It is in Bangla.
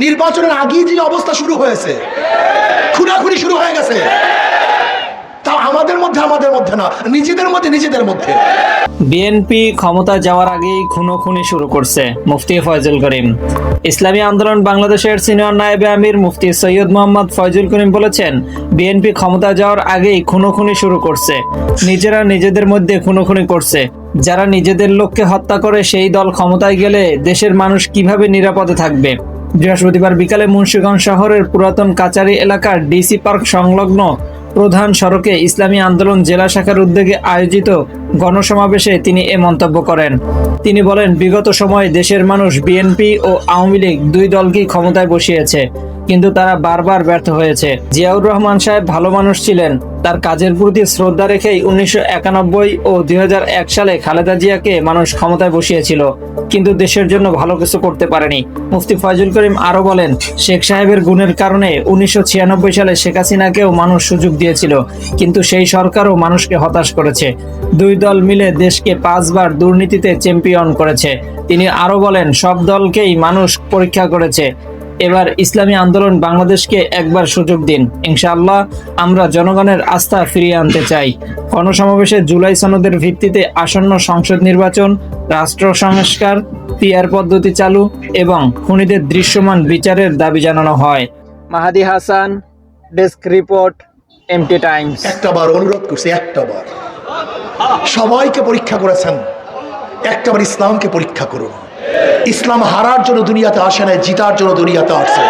নির্বাচনের আগেই যে অবস্থা শুরু হয়েছে, খুনাখুনি শুরু হয়ে গেছে, তাও আমাদের মধ্যে না, নিজেদের মধ্যে। বিএনপি ক্ষমতা যাওয়ার আগেই খুনোখুনি শুরু করছে, মুফতি ফয়জুল করিম। ইসলামী আন্দোলন বাংলাদেশের সিনিয়র নায়েবে আমির মুফতি সৈয়দ মোহাম্মদ ফয়জুল করিম বলেছেন, বিএনপি ক্ষমতা যাওয়ার আগেই খুনোখুনি শুরু করছে, নিজেরা নিজেদের মধ্যে খুনোখুনি করছে। যারা নিজেদের লোককে হত্যা করে সেই দল ক্ষমতায় গেলে দেশের মানুষ কিভাবে নিরাপদে থাকবে? বৃহস্পতিবার বিকালে মুন্সিগঞ্জ শহরের পুরাতন কাচারি এলাকার ডিসি পার্ক সংলগ্ন প্রধান সড়কে ইসলামী আন্দোলন জেলা শাখার উদ্যোগে আয়োজিত গণসমাবেশে তিনি এ মন্তব্য করেন। তিনি বলেন, বিগত সময়ে দেশের মানুষ বিএনপি ও আওয়ামী লীগ দুই দলকেই ক্ষমতায় বসিয়েছে, কিন্তু তারা বারবার ব্যর্থ হয়েছে। জিয়াউর রহমান সাহেব ভালো মানুষ ছিলেন, তার কাজের প্রতি শ্রদ্ধা রেখেই 1991 ও 2001 সালে খালেদা জিয়াকে মানুষ ক্ষমতায় বসিয়েছিল, কিন্তু দেশের জন্য ভালো কিছু করতে পারেনি। মুফতি ফয়জুল করিম আরো বলেন, শেখ সাহেবের গুণের কারণে 1996 সালে শেখ হাসিনাকেও মানুষ সুযোগ দিয়েছিল, কিন্তু সেই সরকারও মানুষকে হতাশ করেছে। দুই দল মিলে দেশকে 5 বার দুর্নীতিতে চ্যাম্পিয়ন করেছে। তিনি আরো বলেন, সব দলকেই মানুষ পরীক্ষা করেছে, এবার ইসলামী আন্দোলন বাংলাদেশকে একবার সুযোগ দিন, ইনশাআল্লাহ আমরা জনগণের আস্থা ফিরিয়ে আনতে চাই। গণসমাবেশে জুলাই সনদের ভিত্তিতে আসন্ন সংসদ নির্বাচন, রাষ্ট্র সংস্কার, পিআর পদ্ধতি চালু এবং খুনিদের দৃশ্যমান বিচারের দাবি জানানো হয়। Mahadi Hasan, desk report, MT Times. একটাবার অনুরোধ করছি, একটাবার সবাইকে পরীক্ষা করেছেন, একটাবার ইসলামকে পরীক্ষা করুন। ইসলাম হারার জন্য দুনিয়াতে আসে না, জিতার জন্য দুনিয়াতে আসছে।